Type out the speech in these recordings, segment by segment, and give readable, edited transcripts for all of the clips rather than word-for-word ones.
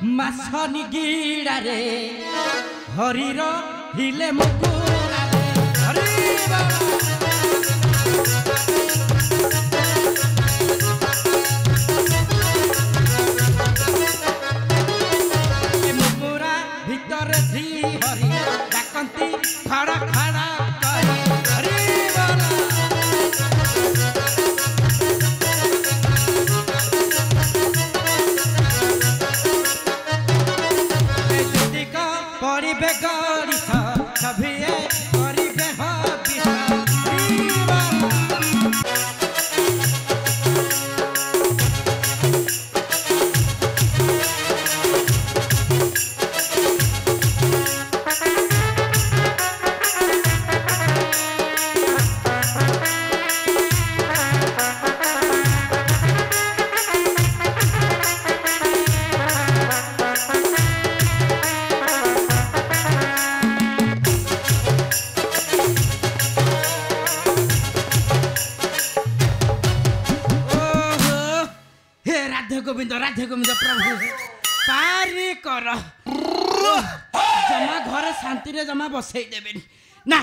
ମାଛ ନିଗିଡ଼ାରେ ହରିର हिले ମୁକୁରାରେ ହରିବ ଭିତରେ ଶ୍ରୀ ହରି ଡାକନ୍ତି ଖଡ଼ ଖଡ଼ କରି ହରିବ ଯେତିକ ପଡ଼ିବେ ଗରିଷ ସଭିଏ କରିବେ ହବିଷ राधे गोविंद प्रभु पारी कर जमा घर शांति रे जमा बसई देबे ना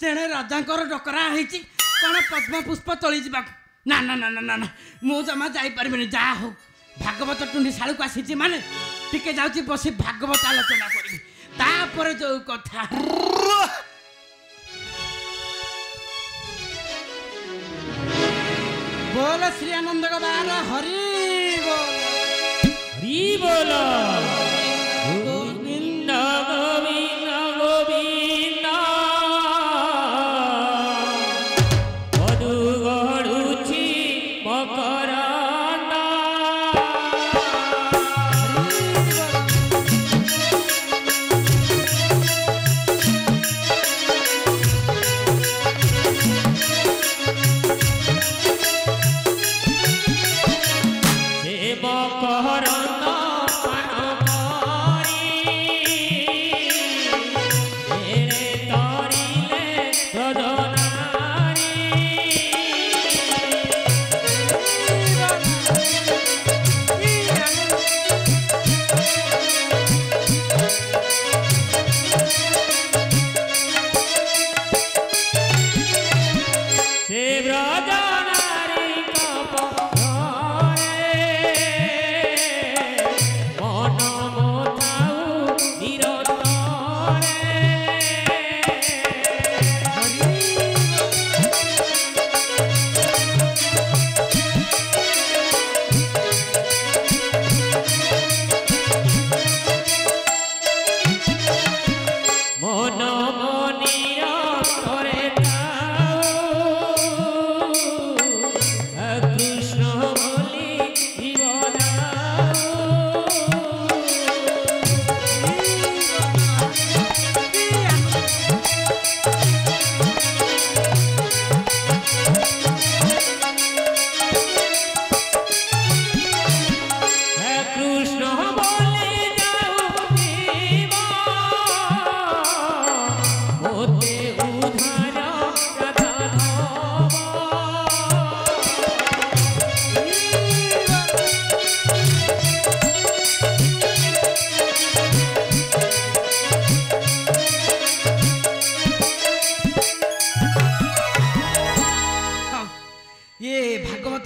तेणे राजांकर डकरा होईची कोन पद्म पुष्प तोली जीवा ना ना ना ना ना मु जमा जाई परबेनी जा हो भागवत टुंडी साळू को आसीची माने टिके जाउची बसी भागवत आलोचना करबी तापर जो कथा बोल श्री आनंद गवार हरि बोल गोविंद गोविंद गोविंद मधु गड़ुछि मकरंद हे मकरंद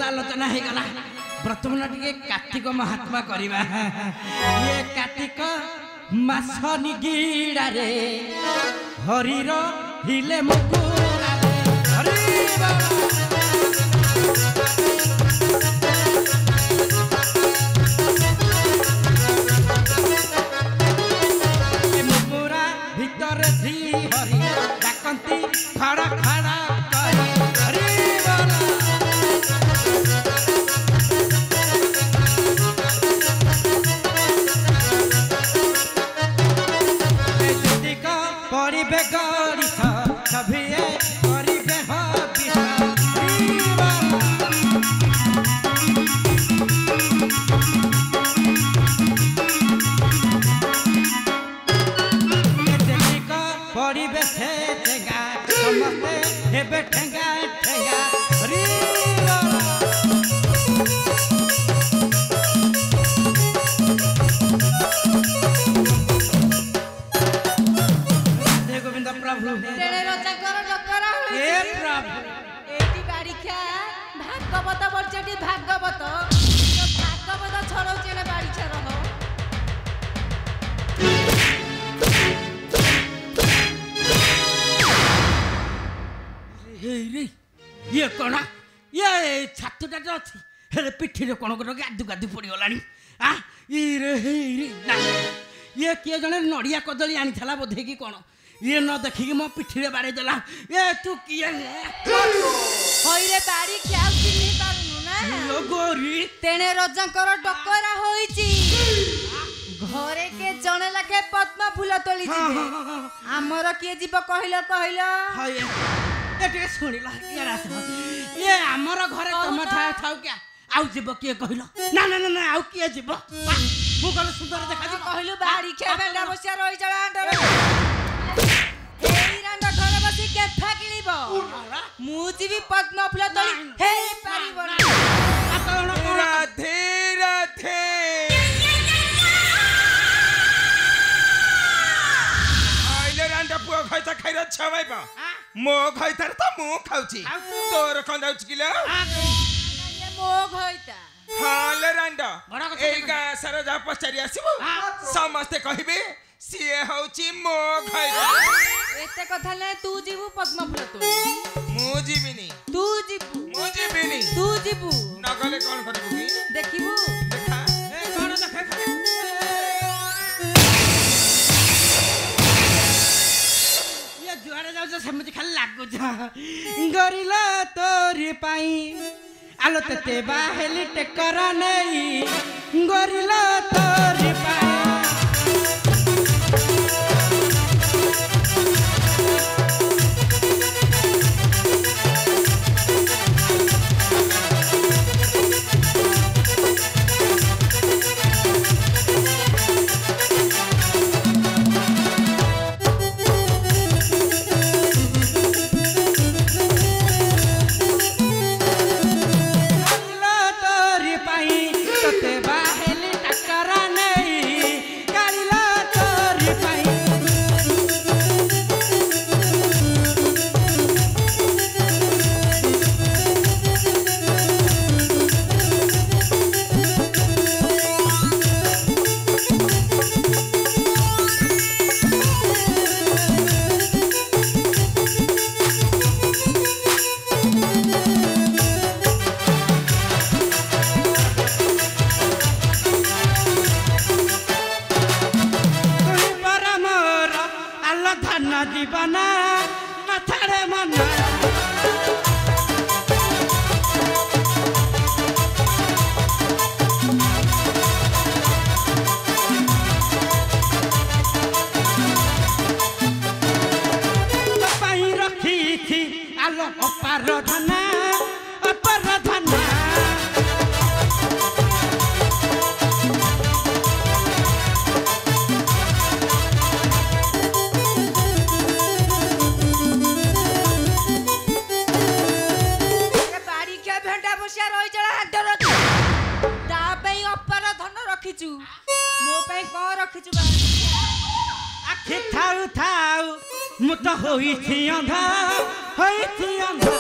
आलोचना हो गला प्रथम टे कार्तिक महात्मा करवा ये कार्तिक मास निगीड़े हरिर हिले मुकुरारे हरिबा मुकुरा भितर श्री हरि डाकती खड़ा खड़ा करी हरिबा परिबे गरिष सभिए परिबे हबिष ପକେଟ ଅଛି ହେଲେ ପିଠିରେ କଣ ଗୋଟେ ଗାଦୁ ଗାଦୁ ପଡ଼ିଗଲାଣି ଆ ଇରେ ନା ଇଏ କିଏ ଜଣେ ନଡ଼ିଆ କଦଳୀ ଆଣିଥିଲା ବୋଧେ କି କଣ ଇଏ ନ ଦେଖିକି ମୋ ପିଠିରେ ବାଡ଼େଇ ଦେଲା ଏ ତୁ କିଏ ହଇରେ ବାଡ଼ି ଖିଆଉ ଚିହ୍ନି ପାରୁନୁ ନା ଗୋରି ତେଣେ ରଜାଙ୍କର ଡକରା ହୋଇଛି ଘରେ କେ ଜଣେ ଲାଖେ ପଦ୍ମ ଫୁଲ ତୋଳି ଯିବେ ଆମର କିଏ ଯିବ କହିଲ ଏ ଟିକେ ଶୁଣିଲ ଇଏ ଆମର ଘରେ ତମ ଥାଉ କିଆ ଆଉ ଯିବ କିଏ କହିଲ ନା ନା ନା ଆଉ କିଏ ଯିବ ମୁଁ କହିଲେ ସୁନ୍ଦର ଦେଖାଯିବ କହିଲୁ ବାଡ଼ି ଖିଆ ବେଣ୍ଡା ବସିଆ ରହି ଚଳା ଏଇ ରାଣ୍ଡ ଘରେ ବସି କେଫା କିଣିବ ମୁଁ ଯିବି ପଦ୍ମ ଫୁଲ ତୋଳି ହେଇ ପାରିବ ନା ରାଧେ ରାଧେ ଆଇଲେ ରାଣ୍ଡ ପୁଅ ଖଇତା ଖାଇର ଛମାଇବ ମୋ ଖଇତାରେ ତ ମୁଁ ଖାଉଛି ତୋର କଣ ଯାଉଛି କିଲୋ ମୋ ଘଇତା ହଁ ରାଣ୍ଡ ଏଇ ଗାଁ ସାରା ଯା ପଚାରି ଆସିବୁ ସମସ୍ତେ କହିବେ ସିଏ ହଉଛି ମୋ ଖଇତା ଏତେ କଥା ନାହିଁ ତୁ ଯିବୁ ପଦ୍ମ ଫୁଲ ତୋଳି ମୁଁ ଯିବିନି ତୁ ଯିବୁ ମୁଁ ଯିବିନି ତୁ ଯିବୁ ନ ଗଲେ କଣ କରିବୁ କି ଦେଖିବୁ ଦେଖା କଣ ଦେଖା ଇଏ ଯୁଆଡ଼େ ଯାଉଛ ସେମିତି ଖାଲି ଲାଗୁଛ ଗରିଲା ତୋରି ପାଇଁ ଆଲୋ ତେତେ ବାହେଲି ଟେକରା ନେଇ ଗରିଲା ତୋରି ପାଇଁ दीवाना माथाड़े मना रखी थी आलो अपार धना मो पे कौन रखिचु आखि थाउ थाउ मु तो होई थी अंधा होई थी अंधा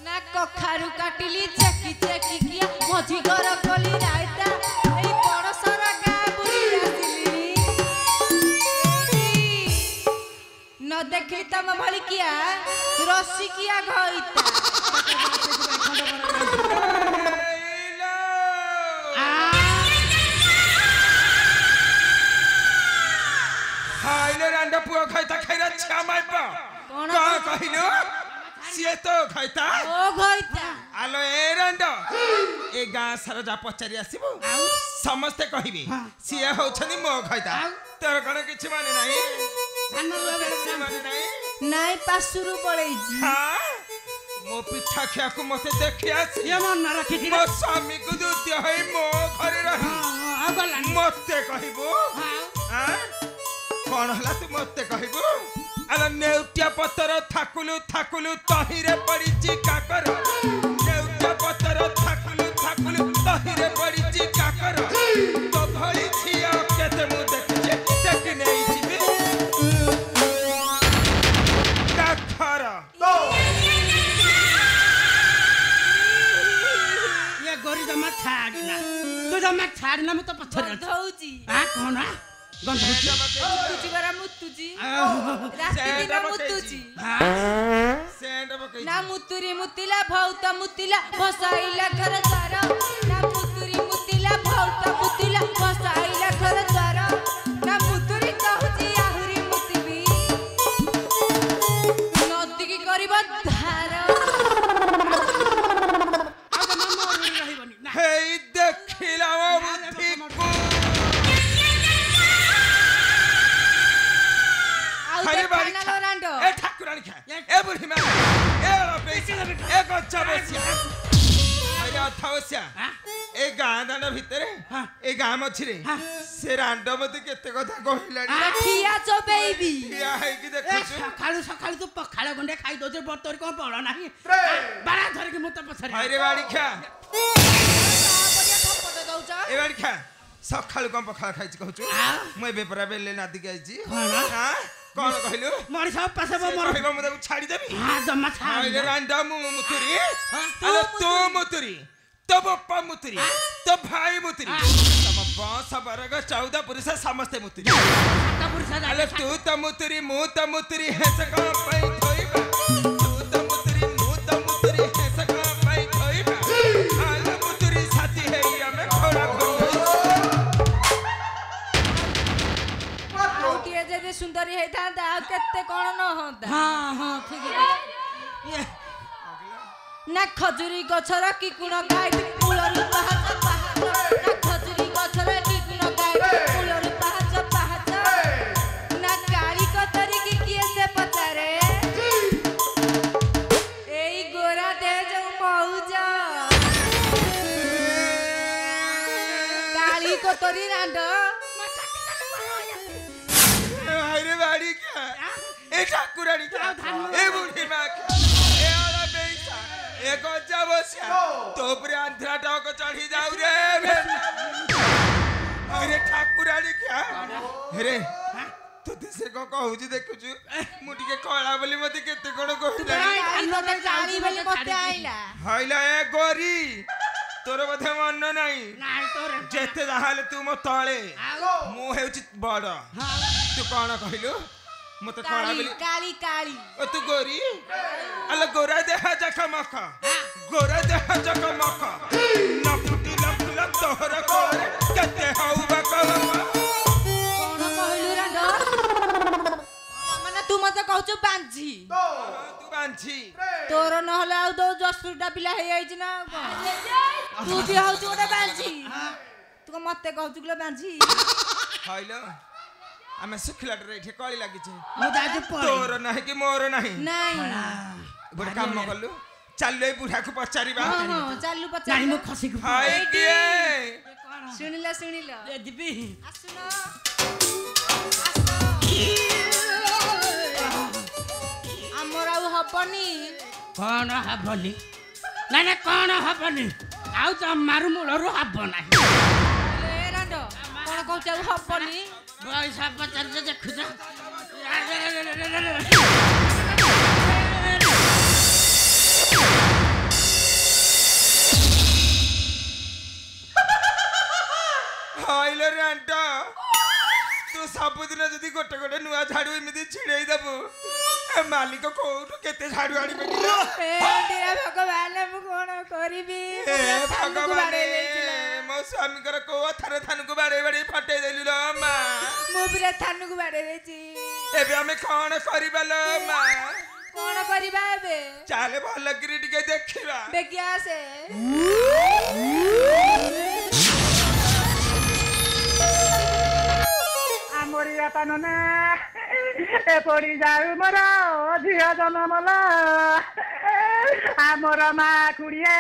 ना कखारु काटिली चकी चकी किया मझी घर खोली रायता एई पड़सर गाँ बुली आसिली न देखली तम भली किया रसी किया घइता हाइले रांडा पुआ खैता खैरा छामाई पा कोन कहिलो सिए तो खैता ओ घइता आलो ए रांडा ए गाँ सारा जा पचारि आसीबो समस्ते कहिबे सिए होछनी मो खैता तोर कोन किछि माने नाही माने नाही नाई पासुरु पळेइछि हां मो पिठा खिया को मते देखि आसी ये मन न रखी थी मो स्वामी को दुत्य है मो घरे रही आ गलानी मते कहिबो हां कोन हला तू मते कहिबो आला नेउटिया पत्तर थाकुलु थाकुलु तहिरे पड़िची काकर नेउटिया पत्तर थाकुलु थाकुलु तहिरे पड़िची काकर तो भली छिया केते मु देखिजे देख नै जिबे काकर तो जमा छाड़ना तू जमा छाड़ना मैं तो पछरे ଧଉଛି आ कौन गंध ମୁତୁଛି ପରା ମୁତୁଛି ରାତି ଦିନ ମୁତୁଛି ସେଣ୍ଡ ପକେଇ ନା ମୁତୁରି ମୁତିଲା ଭଉତ ମୁତିଲା ଭସାଇଲା ଘର ଦ୍ୱାର ନା ମୁତୁରି ମୁତିଲା ଭଉତ ମୁତିଲା ଭସାଇଲା ଘର ଦ୍ୱାର ନା ମୁତୁରି କହୁଛି ଆହୁରି ମୁତିବି ନଦୀକି କରିବ ଧାର आ जमा मोर रहबनी ना ହେଇ ଦେଖିଲା ଓ ବୁଦ୍ଧିକୁ ଆଉ ହରେ ବାଡ଼ି ଦେଖାନା ଲୋରାଣ୍ଡ ଏ ଠାକୁରାଣୀ ଖା ଏ ବୁଢ଼ୀ ମା ଏ ରପେଇସି ଏ ଗଛ ବସିଆ ହରେ ଅଥାବସ୍ୟା ଏ ଗାଁ ଦାଣ୍ଡ ଭିତରେ ଏ ଗାଁ ମଝିରେ ସେ ରାଣ୍ଡ ମତେ କେତେ କଥା କହିଲାଣି ଠିଆ ଚୋବେଇବି ଠିଆ ହେଇକି ए ଦେଖୁଛୁ सकाळू सकाळू तू पखाळ गुंडे खाई दोचे बतोर को पळ नाही बाळा धर के मत पछरे ହରେ ବାଡ଼ି ଖା ବଢିଆ ଥପଟ ଦଉଛ ଏ ବାଡ଼ି ଖା ସକାଳୁ କଣ ପଖାଳ ଖାଇଛି କହୁଛୁ ମୁଁ ଏବେ ପରା ବେଲେ ନାଦିକି ଆଇଛି କଣ କହିଲୁ मणिष पासे मोर କହିବ ମୁଁ ତାକୁ ଛାଡ଼ିଦେବି हां जमा ହଇରେ छाड़ ରାଣ୍ଡ ମୁଁ ମୁତୁରି ଆଲୋ ତୁ ମୁତୁରି ତୋ ବାପା ମୁତୁରି ତୋ ଭାଇ ମୁତୁରି ତମ ବଂଶ ବର୍ଗ 14 ପୁରୁଷ ସମସ୍ତେ ମୁତୁରି का पुरुष ଆଲୋ ତୁ ତ ମୁତୁରି ମୁଁ ତ ମୁତୁରି ହେସ କଣ ପାଇଁ ଥୋଇବା ତୁ ତ ମୁତୁରି ମୁଁ ତ ମୁତୁରି ହେସ କଣ ପାଇଁ ଥୋଇବା ଆଲୋ ମୁତୁରି ସାଥୀ ହେଇ ଆମେ ଖୋଳା ଆଉଟିଏ ଯଦି ସୁନ୍ଦରୀ ହେଇଥାନ୍ତା ଆଉ କେତେ କଣ ନ ହନ୍ତା हां हां ठीक है ये ନା ଖଜୁରୀ ଗଛର କି ଗୁଣ ଗାଇବି ମୂଳରୁ ପାହାଚ ପାହାଚ ନା ଖଜୁରୀ ଗଛର କି ଗୁଣ ଗାଇବି ମୂଳରୁ ପାହାଚ ପାହାଚ ନା କାଳି କତରିକି କିଏ ସେ ପଚାରେ ଏଇ ଗୋରା ଦେହ ଯୋଉ ମଉଜ କାଳି କତରି ରାଣ୍ଡ ହଇରେ ବାଡ଼ି ଖା ଏ ଠାକୁରାଣୀ ଖା ଏ ବୁଢ଼ୀ ମା ଖା ଏ ଆଳ ବେଇସା ଏ ଗଜା ବସିଆ ତୋ ଉପରେ ଆନ୍ଧ୍ରା ଟକ ଚଢି ଯାଉ ରେ ହଇରେ ଠାକୁରାଣୀ ଖା ହେରେ ତୋତେ ସେ କଣ କହୁଛି ଦେଖୁଛୁ ମୁଁ ଟିକେ କଳା ବୋଲି ମତେ କେତେ କଣ କହିଲାଣି କାଳି ବୋଲି ମତେ ଆଇଲା ହଇଲା ଏ ଗୋରି ତୋର ବୋଧେ ମନ ନାହିଁ ନାଇଁ ତୋର ଯେତେ ଯାହାହେଲେ ତୁ ମୋ ତଳେ ମୁଁ ହେଉଛି ବଡ ତୁ କଣ କହିଲୁ ମତେ କଳା କାଳି ବୋଲି କାଳି କାଳି ଓ ତୁ ଗୋରି ଆଲୋ ଗୋରା ଦେହ ଯାକ ମଖ ଗୋରା ଦେହ ଯାକ ମଖ ନ ଫୁଟିଲା ଫୁଲ ତୋହର କୋଳରେ କେତେ ହଉ ବା କଳମ କଣ କହିଲୁ ରାଣ୍ଡ ମାନେ ତୁ ମତେ କହୁଛୁ ବାଞ୍ଝି ତୁ ବାଞ୍ଛି ତୋର ନହେଲେ ଆଉ ତୋ ଜସୁଟା ପିଲା ହେଇଯାଇଛି ନା ଆଉ କଣ ତୁ ବି ହଉଛୁ ଗୋଟେ ବାଞ୍ଝି ତୁ କଣ ମତେ କହୁଛୁ କିଲୋ ବାଞ୍ଝି ହଇଲ ଆମେ ଶୁଖିଲାଟାରେ ଏଠି କଳି ଲାଗିଛି ମୁଁ ଯାଉଛି ପଳେଇ ତୋର ନାହିଁ କି ମୋର ନାହିଁ ନାଇଁ ଗୋଟେ କାମ କଲୁ ଚାଲୁ ଏଇ ବୁଢାକୁ ପଚାରିବା ହଁ ହଁ ଚାଲୁ ନାଇଁ ପଚାର ମୁଁ ଖସିକୁ ହାଇ କିଏ କଣ ଶୁଣିଲ ଶୁଣିଲ ଏ ଯିବି ଆସୁନ ଆମର ଆଉ ହବନି କଣ ହବନି ନାଇଁ ନା କଣ ହବନି ଆଉ ଜମାରୁ ମୂଳରୁ ହବ ନାହିଁ ଏ ରାଣ୍ଡ କଣ କହୁଛୁ ଆଉ ହବନି ପଇସା ପଚାରୁଛ ଦେଖୁଛ ହଇଲ ରାଣ୍ଡ ତୁ ସବୁଦିନ ଯଦି ଗୋଟେ ଗୋଟେ ନୂଆ ଝାଡୁ ଏମିତି ଛିଡେଇ ଦବୁ ମାଲିକ କୋଉଠୁ କେତେ ଝାଡୁ ଆଣିବେ କିଲୋ ଭଗବାନ ମୁଁ କଣ କରିବି ଏ ଭଗବାନ ମୋ ସ୍ୱାମୀଙ୍କର କୋଉ ଥରେ ଥାନକୁ ବାଡେଇ ବାଡେଇ ଫଟେଇ ଦେଲି ଲୋ ମା ମୁଁ ପୁରା ଥାନକୁ ବାଡେଇ ଦେଇଛି ଏବେ ଆମେ କଣ କରିବା ଲୋ ମା କଣ କରିବା ଏବେ ଚାଲେ ଭଲକିରି ଟିକେ ଦେଖିବା ବେଗି ଆସେ ଆମରି ବାପା ନନା ଏପରି ଯାଉ ମୋର ଝିଅ ଜନ୍ମଲା ଆମର ମା କୁଡ଼ିଏ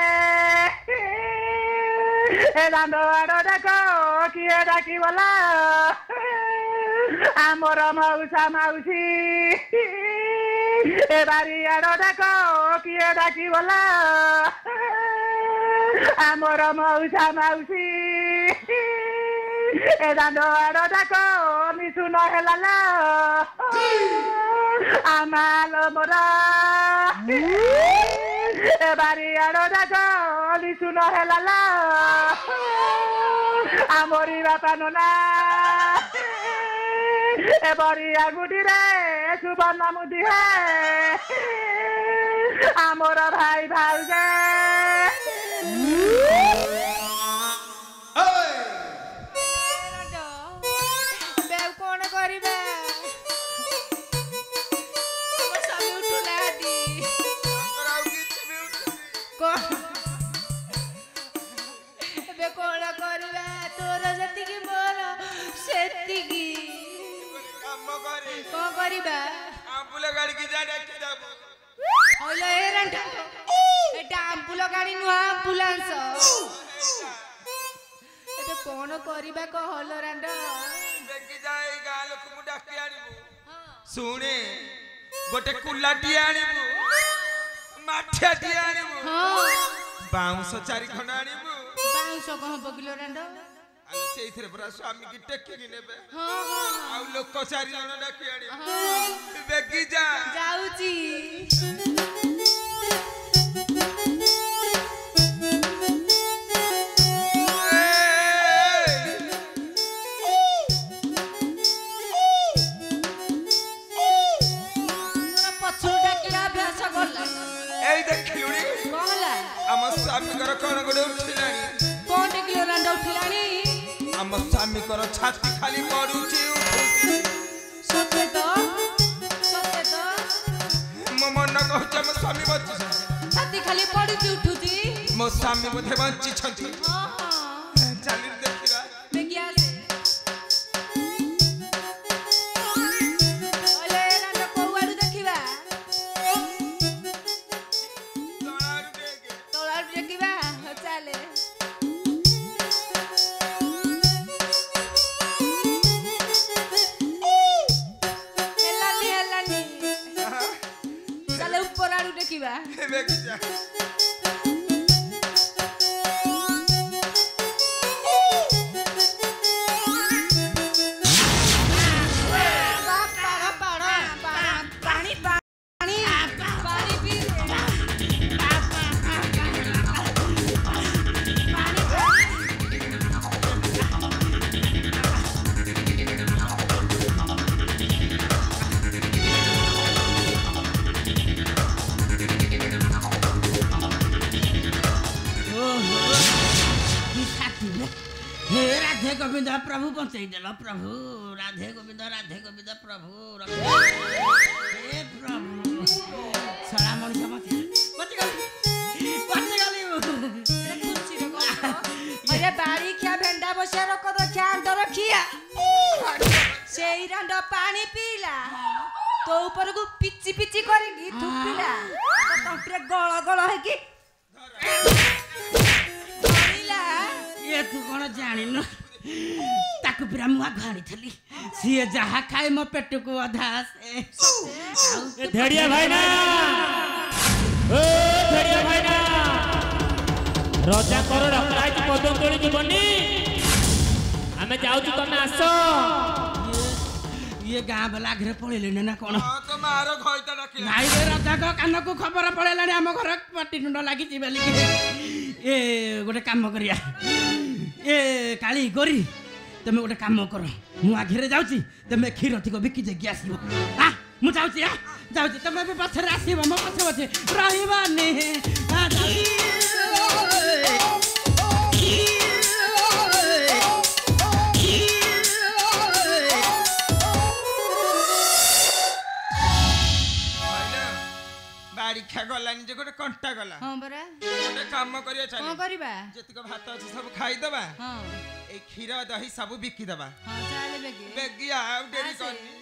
ଏ ଦାଣ୍ଡ ଆଡ ଡାକ କିଏ ଡାକିବଲା ଆମର ମାଉସା ମାଉସୀ ଏ ବାରି ଆଡ ଡାକ କିଏ ଡାକିବଲା ଆମର ମାଉସା ମାଉସୀ ଏ ଦାଣ୍ଡ ଆଡ ଡାକ ମିଶୁ ନହେଲା আমাল মোরা এবারে আরো ডাক লিচু নহেলালা আমরি বাপা ননা এবরিয়া গুডিরে সুবর্ণ মুদি হে আমার ভাই ভাউজে କଣ କରିବା ସ୍ୱାମୀ ଉଠୁନାହାନ୍ତି ଏବେ କଣ କରିବା ତୋର ଯେତିକି ମୋର ସେତିକି କଣ କରିବା ଏଟା ଆମ୍ବୁଲ ଗାଡି ନୁହଁ ଆମ୍ବୁଲାନ୍ସ ଏବେ କଣ କରିବା କହଲ ରାଣ୍ଡ ଶୁଣେ ଗୋଟେ କୁଲାଟିଏ ଆଣିବୁ ମାଠିଆଟିଏ ଆଣିବୁ ବାଉଁଶ 4 ଖଣ୍ଡ ଆଣିବୁ ବାଉଁଶ କଣ ହବ କିଲୋ ରାଣ୍ଡ ଆଉ ସେଇଥିରେ ପୁରା ସ୍ୱାମୀକି ଟେକିକି ନେବେ ଆଉ ଲୋକ 4 ଜଣ ଡାକି ଆଣିବୁ ବେଗି ଯା ଯାଉଛି এই ଦେଖିଲୁଣି ଆମ ସ୍ୱାମୀଙ୍କର କଣ ଗୋଟେ ଉଠିଲାଣି କଣ ଦେଖିଲ ରାଣ୍ଡ ଉଠିଲାଣି ଆମ ସ୍ୱାମୀଙ୍କର ଛାତି ଖାଲି ପଡୁଛି ସତେ ତ ମୋ ମନ କହୁଛି ଆମ ସ୍ୱାମୀ ବଞ୍ଚିଛନ୍ତି ଛାତି ଖାଲି ପଡୁଛି ଉଠୁଛି ମୋ ସ୍ୱାମୀ ବୋଧେ ବଞ୍ଚିଛନ୍ତି ଚାଲି ଦେଖିବା ବେଗି ଆସେ ଓଲେ ରାଣ୍ଡ କୋଉ ଆଡୁ ଦେଖିବା ତଳାଡୁ ଦେଖିବା ଚାଲେ ହେଲାନି ଚାଲେ ଉପର ଆଡୁ ଦେଖିବା ବେଗି ଯା हे राधे गोविंद प्रभु बंचाई देल प्रभु राधे गोविंद प्रभु हे प्रभु छड़ा मनुष्य अरे बाड़ी खिया भेंडा बसिया रख तो ख्याल तो रखिया से रांड पानी पीला तो ऊपर को पिची पिची करेगी थुपिला तो तंत्रे गळ गळ है कि ये तू कौन जानिन ताकू पूरा मुआ घाणी थली सीए जहा खाए मो पेट को अधा से धेड़िया भाई ना ओ धेड़िया भाई ना रजा कर रखराज पदम तोड़ी जीवनी हमें जाऊ तू तमे आसो ये गां वाला घरे पळेले ना कोन तो मारो घइता डाकिला नाई रे राजा को कान को खबर पळेलानी हम घर पट्टी नुंड लागी छी बेली ए गोटे काम करिया ए काली गोरी तमे गोटे काम कर मु आघरे जाउची तमे खीर थिको बिकी जे आसीबो आ मु जाउची आ जाउची तमे भी पछरे आसीबो मो पछे पछे रहिबानी आ जाउची बाड़ी खा गलानी जे गोटे कंटा गला हां बरा गोटे काम करिया चल कोन करबा जतिको भात अछि सब खाई दबा हां ए खीर दही सब बिकी दबा हां चले बेगी बेगिया डेरी करनी